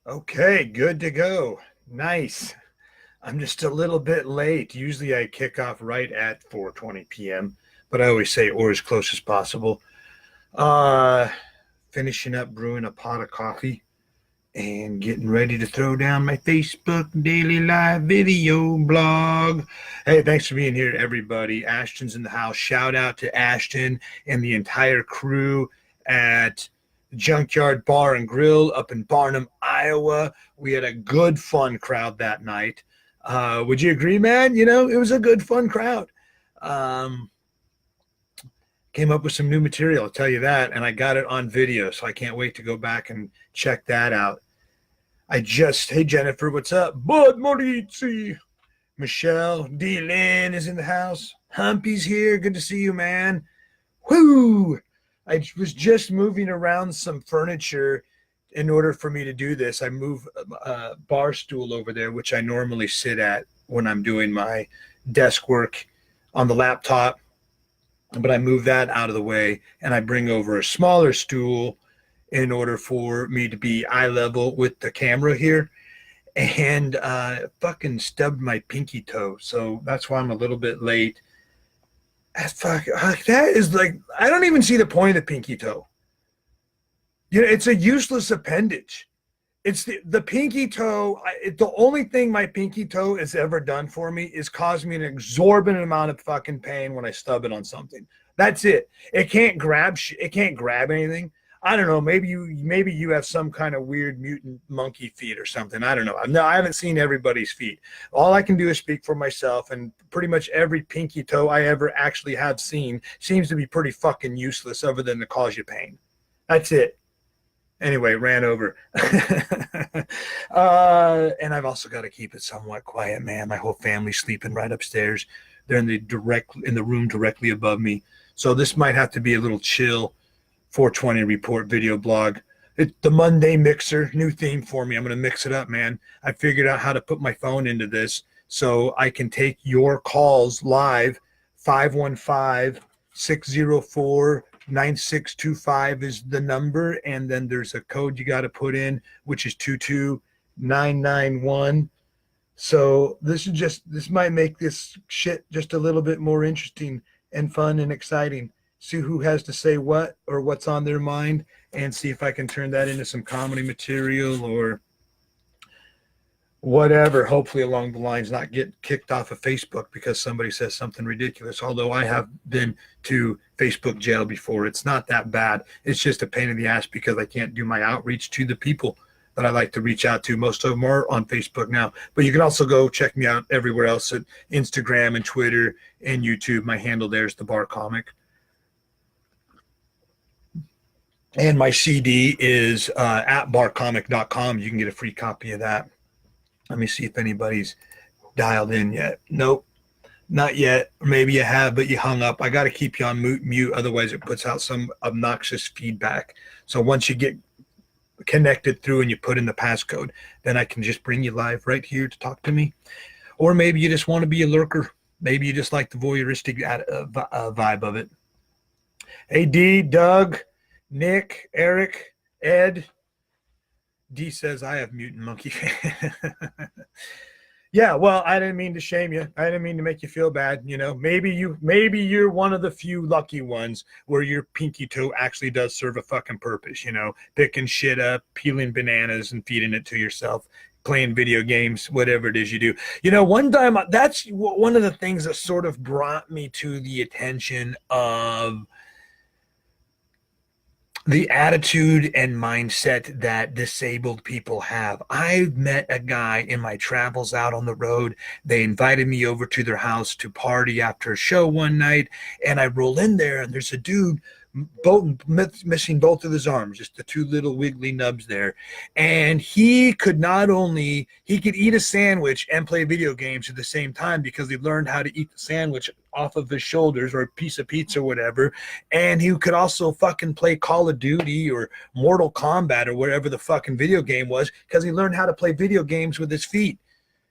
Okay, good to go. Nice. I'm just a little bit late. Usually I kick off right at 4:20 p.m., but I always say or as close as possible. Uh Finishing up brewing a pot of coffee and getting ready to throw down my Facebook daily live video blog. Hey, thanks for being here, everybody. Ashton's in the house. Shout out to Ashton and the entire crew at Junkyard Bar and Grill up in Barnum, Iowa. We had a good, fun crowd that night. Would you agree, man? You know, it was a good, fun crowd. Um, Came up with some new material, I'll tell you that, and I got it on video, so I can't wait to go back and check that out. Hey Jennifer, what's up? Bud Morizzi. Michelle, D. Lynn is in the house. Humpy's here. Good to see you, man. Whoo! I was just moving around some furniture in order for me to do this. I moved a bar stool over there, which I normally sit at when I'm doing my desk work on the laptop. But I move that out of the way and I bring over a smaller stool in order for me to be eye level with the camera here. And fucking stubbed my pinky toe. So that's why I'm a little bit late. That is like, I don't even see the point of the pinky toe. You know, it's a useless appendage. It's the pinky toe. The only thing my pinky toe has ever done for me is cause me an exorbitant amount of fucking pain when I stub it on something. That's it. It can't grab. It can't grab anything. I don't know. Maybe you have some kind of weird mutant monkey feet or something. I don't know. No, I haven't seen everybody's feet. All I can do is speak for myself, and pretty much every pinky toe I ever actually have seen seems to be pretty fucking useless, other than to cause you pain. That's it. Anyway, ran over. And I've also got to keep it somewhat quiet, man. My whole family's sleeping right upstairs. They're in the room directly above me. So this might have to be a little chill 420 report video blog. It's the Monday mixer, new theme for me. I'm going to mix it up, man. I figured out how to put my phone into this so I can take your calls live. 515-604-9625 is the number, and then there's a code you got to put in, which is 22991. So this might make this shit just a little bit more interesting and fun and exciting. See who has to say what or what's on their mind, and see if I can turn that into some comedy material or whatever, hopefully along the lines, not get kicked off of Facebook because somebody says something ridiculous. Although I have been to Facebook jail before. It's not that bad. It's just a pain in the ass because I can't do my outreach to the people that I like to reach out to. Most of them are on Facebook now. But you can also go check me out everywhere else at Instagram and Twitter and YouTube. My handle there is The Bar Comic. And my CD is at barcomic.com. You can get a free copy of that. Let me see if anybody's dialed in yet. Nope, not yet. Or maybe you have, but you hung up. I got to keep you on mute. Otherwise, it puts out some obnoxious feedback. So once you get connected through and you put in the passcode, then I can just bring you live right here to talk to me. Or maybe you just want to be a lurker. Maybe you just like the voyeuristic vibe of it. Hey, D, Doug, Nick, Eric, Ed. D says I have mutant monkey. Yeah, well, I didn't mean to shame you. I didn't mean to make you feel bad. You know, maybe you're one of the few lucky ones where your pinky toe actually does serve a fucking purpose. You know, picking shit up, peeling bananas and feeding it to yourself, playing video games, whatever it is you do. You know, one time, that's one of the things that sort of brought me to the attention of the attitude and mindset that disabled people have. I met a guy in my travels out on the road. They invited me over to their house to party after a show one night, and I roll in there, and there's a dude missing both of his arms, just the two little wiggly nubs there. And he could eat a sandwich and play video games at the same time because he learned how to eat the sandwich off of his shoulders or a piece of pizza or whatever. And he could also fucking play Call of Duty or Mortal Kombat or whatever the fucking video game was because he learned how to play video games with his feet.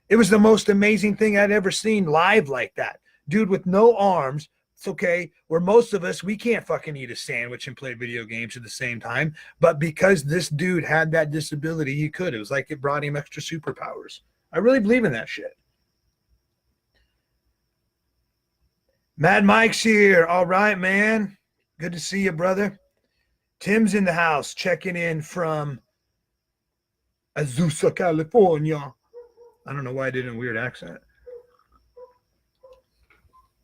It was the most amazing thing I'd ever seen live like that. Dude with no arms, It's okay. Where most of us, we can't fucking eat a sandwich and play video games at the same time. But because this dude had that disability, he could. It was like it brought him extra superpowers. I really believe in that shit. Mad Mike's here. All right, man. Good to see you, brother. Tim's in the house, checking in from Azusa, California. I don't know why I did a weird accent.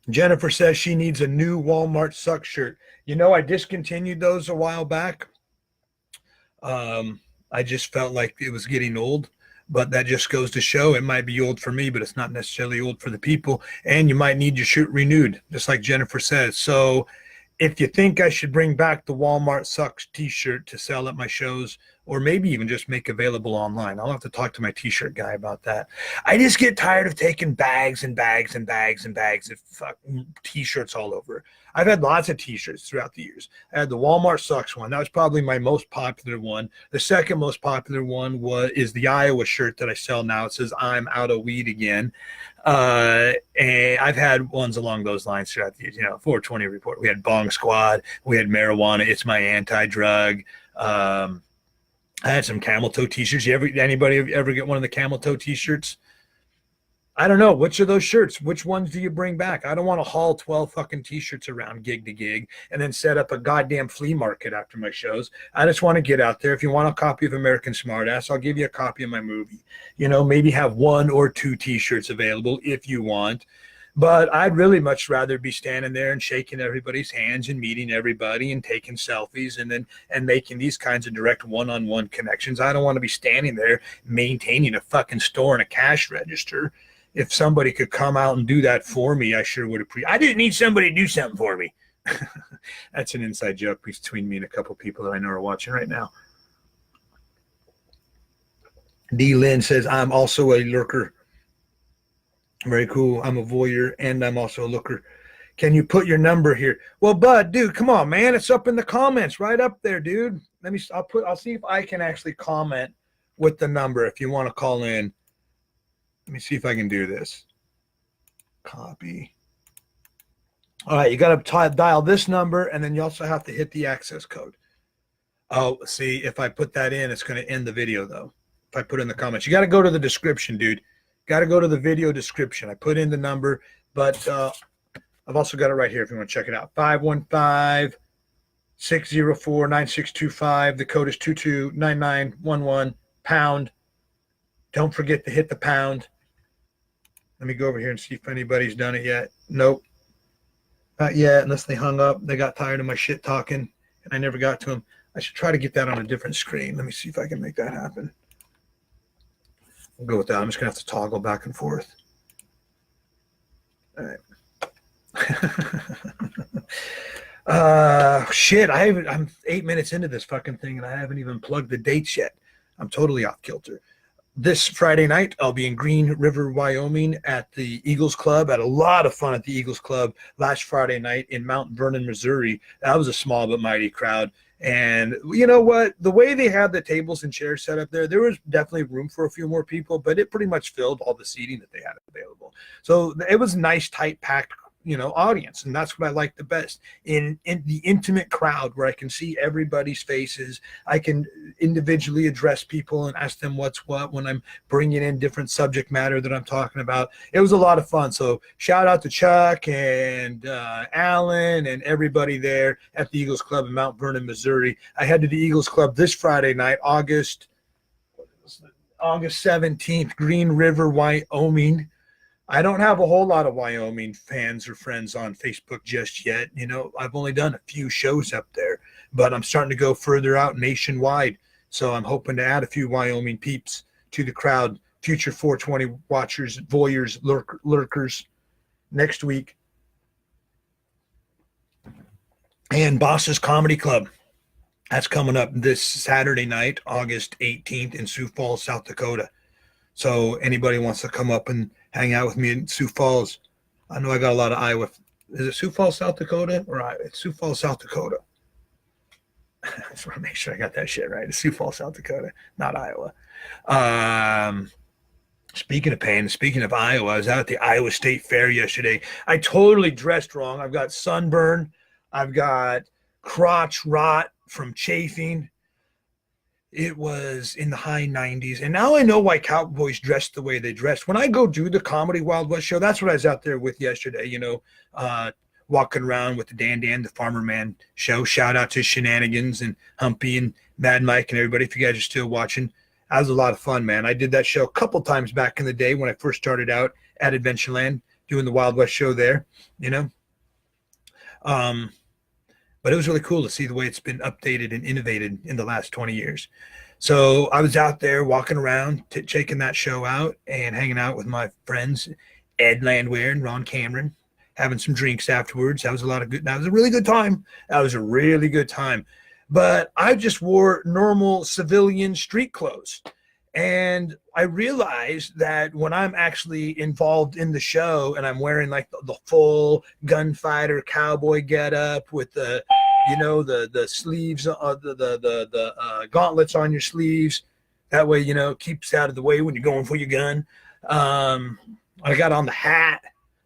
Jennifer says she needs a new Walmart suck shirt. You know, I discontinued those a while back. I just felt like it was getting old, but that just goes to show it might be old for me, but it's not necessarily old for the people. And you might need your shirt renewed, just like Jennifer says. So if you think I should bring back the Walmart Sucks t-shirt to sell at my shows, or maybe even just make available online, I'll have to talk to my t-shirt guy about that. I just get tired of taking bags and bags and bags and bags of fucking t-shirts all over. I've had lots of t-shirts throughout the years. I had the Walmart Sucks one. That was probably my most popular one. The second most popular one is the Iowa shirt that I sell now. It says, "I'm out of weed again." And I've had ones along those lines throughout the years. 420 Report. We had Bong Squad. We had Marijuana. It's my anti-drug. I had some camel toe t-shirts. Anybody ever get one of the camel toe t-shirts? I don't know. Which of those shirts? Which ones do you bring back? I don't want to haul 12 fucking t-shirts around gig to gig and then set up a goddamn flea market after my shows. I just want to get out there. If you want a copy of American Smartass, I'll give you a copy of my movie. Maybe have 1 or 2 t-shirts available if you want. But I'd really much rather be standing there and shaking everybody's hands and meeting everybody and taking selfies and making these kinds of direct one-on-one connections. I don't want to be standing there maintaining a fucking store and a cash register. If somebody could come out and do that for me, I sure would appreciate. I just need somebody to do something for me. That's an inside joke between me and a couple people that I know are watching right now. D. Lynn says, "I'm also a lurker." Very cool. I'm a voyeur and I'm also a looker. Can you put your number here? Well, Bud, dude, come on, man. It's up in the comments, right up there, dude. I'll see if I can actually comment with the number if you want to call in. Let me see if I can do this. Copy. All right, you got to dial this number, and then you also have to hit the access code. Oh, see, if I put that in, it's going to end the video, though. If I put in the comments, you got to go to the description, dude. Got to go to the video description. I put in the number, but I've also got it right here if you want to check it out. 515-604-9625. The code is 229911 pound. Don't forget to hit the pound. Let me go over here and see if anybody's done it yet. Nope. Not yet, unless they hung up. They got tired of my shit talking, and I never got to them. I should try to get that on a different screen. Let me see if I can make that happen. We'll go with that. I'm just going to have to toggle back and forth. All right. Shit, I'm 8 minutes into this fucking thing, and I haven't even plugged the dates yet. I'm totally off kilter. This Friday night, I'll be in Green River, Wyoming at the Eagles Club. I had a lot of fun at the Eagles Club last Friday night in Mount Vernon, Missouri. That was a small but mighty crowd. And you know what? The way they had the tables and chairs set up there was definitely room for a few more people, but it pretty much filled all the seating that they had available. So it was a nice, tight, packed audience, and that's what I like the best in the intimate crowd where I can see everybody's faces. I can individually address people and ask them what's what when I'm bringing in different subject matter that I'm talking about. It was a lot of fun. So shout out to Chuck and Alan and everybody there at the Eagles Club in Mount Vernon, Missouri. I head to the Eagles Club this Friday night, August 17th, Green River, Wyoming. I don't have a whole lot of Wyoming fans or friends on Facebook just yet. I've only done a few shows up there, but I'm starting to go further out nationwide. So I'm hoping to add a few Wyoming peeps to the crowd, future 420 watchers, voyeurs, lurkers next week. And Boss's Comedy Club. That's coming up this Saturday night, August 18th in Sioux Falls, South Dakota. So anybody wants to come up and hang out with me in Sioux Falls. I know I got a lot of Iowa. Is it Sioux Falls, South Dakota? Or it's Sioux Falls, South Dakota. I just want to make sure I got that shit right. It's Sioux Falls, South Dakota, not Iowa. Speaking of pain, speaking of Iowa, I was out at the Iowa State Fair yesterday. I totally dressed wrong. I've got sunburn. I've got crotch rot from chafing. It was in the high 90s. And now I know why cowboys dress the way they dress. When I go do the Comedy Wild West show, that's what I was out there with yesterday, walking around with the Dan, the Farmer Man show. Shout out to Shenanigans and Humpy and Mad Mike and everybody. If you guys are still watching, that was a lot of fun, man. I did that show a couple times back in the day when I first started out at Adventureland doing the Wild West show there, you know. Um, but it was really cool to see the way it's been updated and innovated in the last 20 years. So I was out there walking around, checking that show out and hanging out with my friends, Ed Landwehr and Ron Cameron, having some drinks afterwards. That was that was a really good time. That was a really good time. But I just wore normal civilian street clothes. And I realized that when I'm actually involved in the show and I'm wearing like the full gunfighter cowboy getup with the sleeves, the gauntlets on your sleeves, that way keeps out of the way when you're going for your gun. I got on the hat,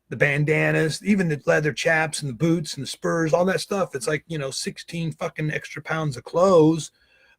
the bandanas, even the leather chaps and the boots and the spurs, all that stuff. It's like 16 fucking extra pounds of clothes.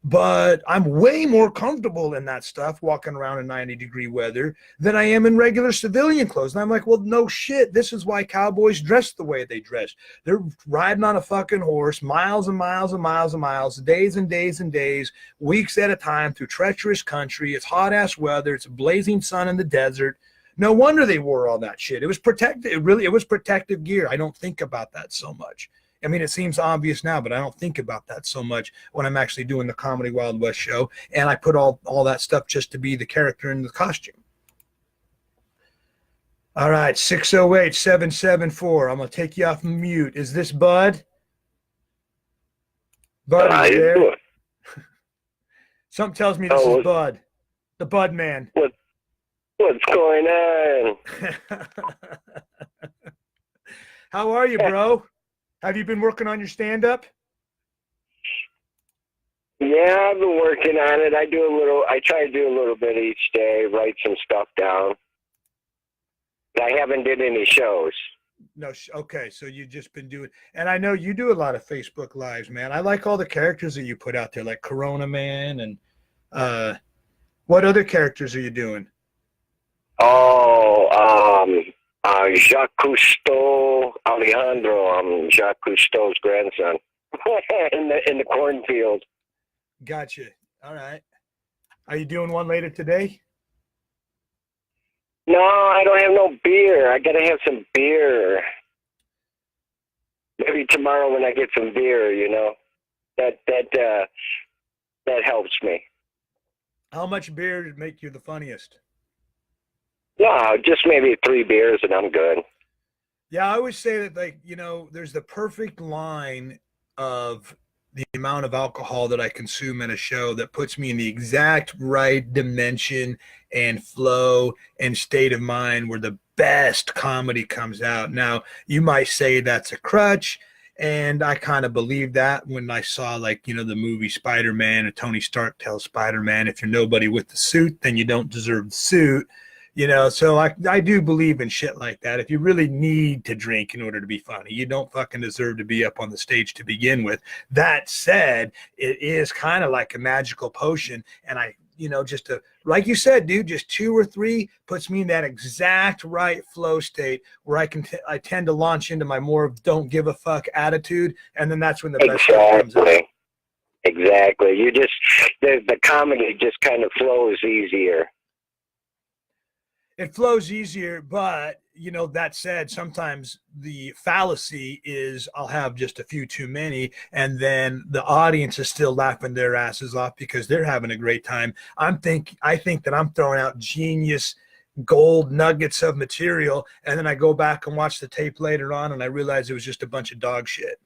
But I'm way more comfortable in that stuff walking around in 90-degree weather than I am in regular civilian clothes. And I'm like, well, no shit. This is why cowboys dress the way they dress. They're riding on a fucking horse, miles and miles and miles and miles, days and days and days, weeks at a time through treacherous country. It's hot ass weather. It's a blazing sun in the desert. No wonder they wore all that shit. It was protective. It was protective gear. I don't think about that so much. I mean, it seems obvious now, but I don't think about that so much when I'm actually doing the Comedy Wild West show. And I put all that stuff just to be the character in the costume. All right, 608-774. I'm going to take you off mute. Is this Bud? Bud, are you there? Something tells me this is Bud, the BudMan. What's going on? How are you, bro? Have you been working on your stand-up? Yeah, I've been working on it. I try to do a little bit each day, write some stuff down. But I haven't did any shows. No, okay, so you've just been doing, and I know you do a lot of Facebook Lives, man. I like all the characters that you put out there, like Corona Man, and what other characters are you doing? Jacques Cousteau, Alejandro. I'm Jacques Cousteau's grandson in the cornfield. Gotcha. All right. Are you doing one later today? No, I don't have no beer. I gotta have some beer. Maybe tomorrow when I get some beer, that helps me. How much beer would make you the funniest? No, just maybe 3 beers and I'm good. Yeah, I always say that, there's the perfect line of the amount of alcohol that I consume in a show that puts me in the exact right dimension and flow and state of mind where the best comedy comes out. Now, you might say that's a crutch, and I kind of believe that when I saw, the movie Spider-Man, and Tony Stark tells Spider-Man, if you're nobody with the suit, then you don't deserve the suit. So I do believe in shit like that. If you really need to drink in order to be funny, you don't fucking deserve to be up on the stage to begin with. That said, it is kind of like a magical potion. And like you said, dude, just 2 or 3 puts me in that exact right flow state where I tend to launch into my more don't give a fuck attitude. And then that's when the best stuff comes out. Exactly. The comedy just kind of flows easier. It flows easier, but that said, sometimes the fallacy is I'll have just a few too many, and then the audience is still laughing their asses off because they're having a great time. I think that I'm throwing out genius gold nuggets of material, and then I go back and watch the tape later on, and I realize it was just a bunch of dog shit.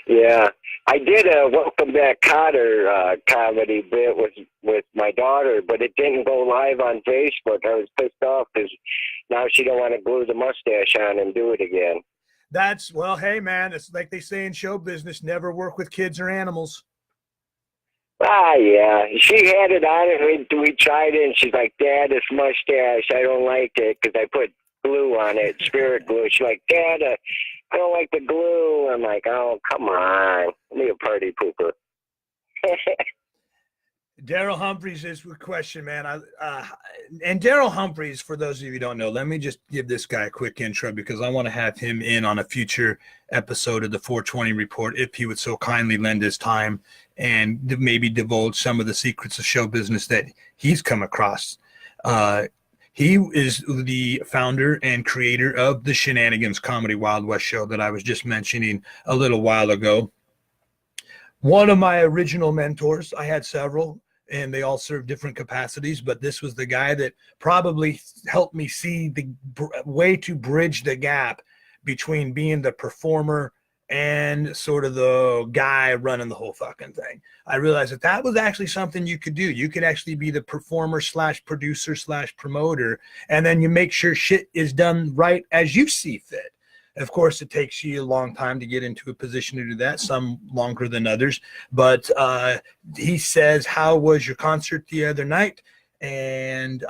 Yeah. I did a Welcome Back Kotter comedy bit with my daughter, but it didn't go live on Facebook. I was pissed off because now she don't want to glue the mustache on and do it again. Hey, man, it's like they say in show business, never work with kids or animals. Yeah. She had it on, and we tried it, and she's like, Dad, this mustache, I don't like it, because I put glue on it, spirit glue. She's like, Dad, I don't like the glue. I'm like, oh, come on. Be a party pooper. Daryl Humphreys is a question, man. And Daryl Humphreys, for those of you who don't know, let me just give this guy a quick intro because I want to have him in on a future episode of the 420 Report if he would so kindly lend his time and maybe divulge some of the secrets of show business that he's come across. He is the founder and creator of the Shenanigans Comedy Wild West show that I was just mentioning a little while ago. One of my original mentors, I had several, and they all served different capacities, but this was the guy that probably helped me see the way to bridge the gap between being the performer and sort of the guy running the whole fucking thing. I realized that that was actually something you could do. You could actually be the performer / producer / promoter, and then you make sure shit is done right as you see fit. Of course, it takes you a long time to get into a position to do that, some longer than others. But he says, how was your concert the other night? And,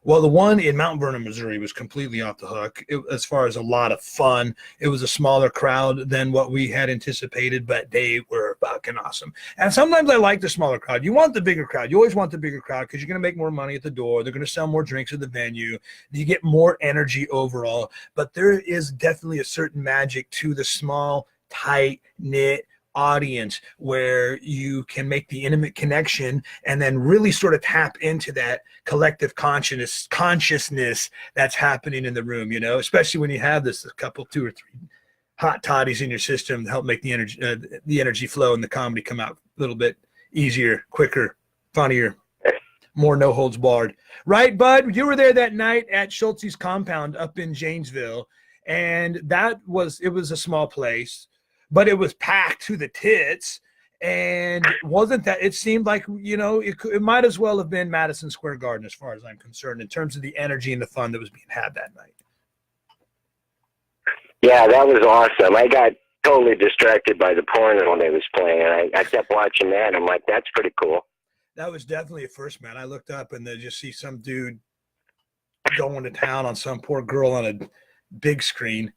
well, the one in Mount Vernon, Missouri was completely off the hook as far as a lot of fun. It was a smaller crowd than what we had anticipated, but they were fucking awesome. And sometimes I like the smaller crowd. You want the bigger crowd. You always want the bigger crowd because you're going to make more money at the door. They're going to sell more drinks at the venue. You get more energy overall. But there is definitely a certain magic to the small, tight-knit audience where you can make the intimate connection and then really sort of tap into that collective consciousness that's happening in the room, you know, especially when you have this a couple, 2 or 3 hot toddies in your system to help make the energy flow and the comedy come out a little bit easier, quicker, funnier, more no holds barred. Right, Bud? You were there that night at Schultz's compound up in Janesville, and it was a small place, but it was packed to the tits. And wasn't that, it seemed like, you know, it might as well have been Madison Square Garden as far as I'm concerned in terms of the energy and the fun that was being had that night. Yeah, that was awesome. I got totally distracted by the porn when they was playing. I kept watching that. I'm like, that's pretty cool. That was definitely a first, man. I looked up and then just see some dude going to town on some poor girl on a big screen.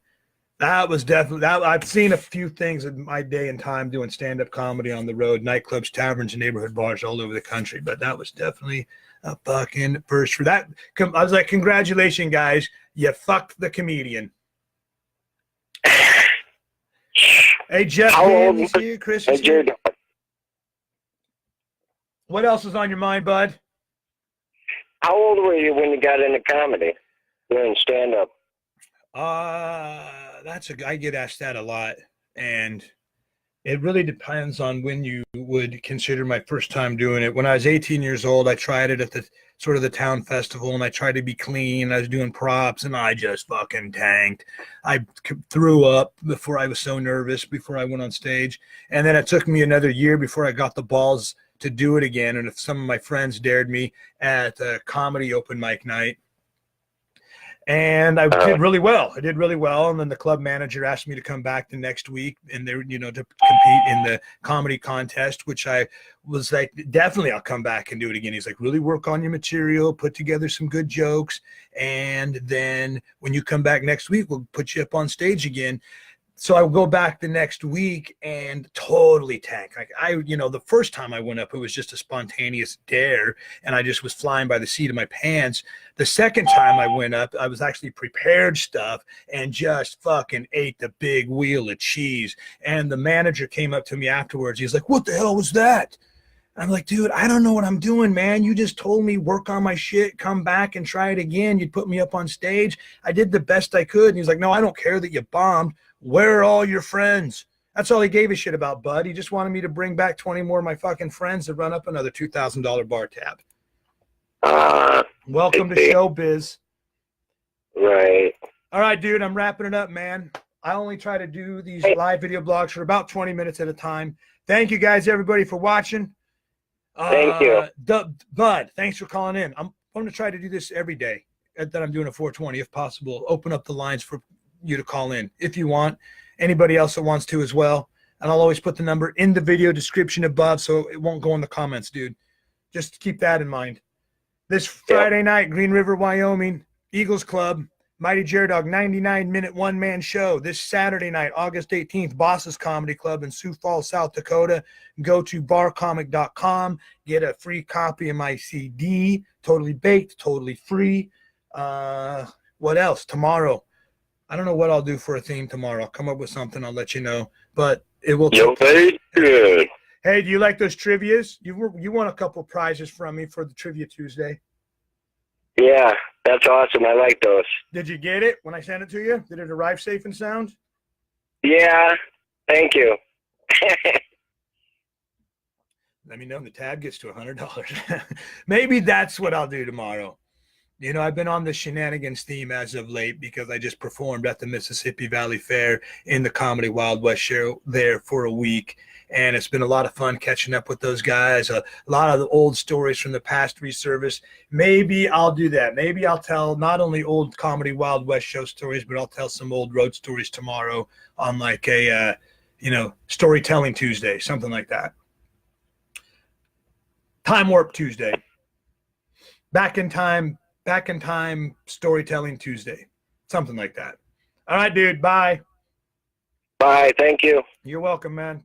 That was definitely that. I've seen a few things in my day and time doing stand-up comedy on the road, nightclubs, taverns, and neighborhood bars all over the country. But that was definitely a fucking first for that. I was like, congratulations, guys. You fucked the comedian. Hey, Jeff, How old is here. Chris is was here. jer-dog? What else is on your mind, bud? How old were you when you got into comedy? Doing stand-up? I get asked that a lot, and it really depends on when you would consider my first time doing it. When I was 18 years old, I tried it at the sort of the town festival, and I tried to be clean. I was doing props, and I just fucking tanked. I threw up before I was so nervous before I went on stage, and then it took me another year before I got the balls to do it again. And if some of my friends dared me at a comedy open mic night, and I did really well. And then the club manager asked me to come back the next week and they, you know, to compete in the comedy contest, which I was like, definitely I'll come back and do it again. He's like, really work on your material, put together some good jokes. And then when you come back next week, we'll put you up on stage again. So I would go back the next week and totally tank. Like the first time I went up, it was just a spontaneous dare, and I just was flying by the seat of my pants. The second time I went up, I was actually prepared stuff and just fucking ate the big wheel of cheese. And the manager came up to me afterwards. He's like, "What the hell was that?" I'm like, "Dude, I don't know what I'm doing, man. You just told me work on my shit, come back and try it again. You'd put me up on stage. I did the best I could." And he's like, "No, I don't care that you bombed. Where are all your friends?" That's all he gave a shit about, Bud. He just wanted me to bring back 20 more of my fucking friends to run up another $2,000 bar tab. Welcome to showbiz. Right. All right, dude, I'm wrapping it up, man. I only try to do these live video blogs for about 20 minutes at a time. Thank you guys, everybody, for watching. Thank you. Bud, thanks for calling in. I'm going to try to do this every day that I'm doing a 420 if possible. Open up the lines for you to call in if you want. Anybody else that wants to as well. And I'll always put the number in the video description above so it won't go in the comments, dude. Just keep that in mind. This Friday night, Green River, Wyoming, Eagles Club, Mighty Jer-dog 99-minute one-man show. This Saturday night, August 18th, Boss's Comedy Club in Sioux Falls, South Dakota. Go to barcomic.com. Get a free copy of my CD. Totally baked, totally free. What else? Tomorrow. I don't know what I'll do for a theme tomorrow. I'll come up with something. I'll let you know. But it will take good. Hey, do you like those trivias? You won a couple prizes from me for the Trivia Tuesday. Yeah, that's awesome. I like those. Did you get it when I sent it to you? Did it arrive safe and sound? Yeah, thank you. Let me know when the tab gets to $100. Maybe that's what I'll do tomorrow. You know, I've been on the shenanigans theme as of late because I just performed at the Mississippi Valley Fair in the Comedy Wild West show there for a week. And it's been a lot of fun catching up with those guys. A lot of the old stories from the past resurface. Maybe I'll do that. Maybe I'll tell not only old Comedy Wild West show stories, but I'll tell some old road stories tomorrow on like a, Storytelling Tuesday, something like that. Time Warp Tuesday. Back in time, Storytelling Tuesday. Something like that. All right, dude. Bye. Bye. Thank you. You're welcome, man.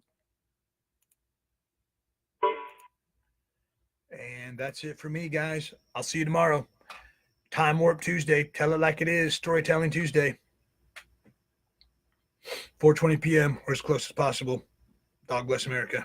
And that's it for me, guys. I'll see you tomorrow. Time Warp Tuesday. Tell it like it is. Storytelling Tuesday. 4:20 p.m. or as close as possible. Dog bless America.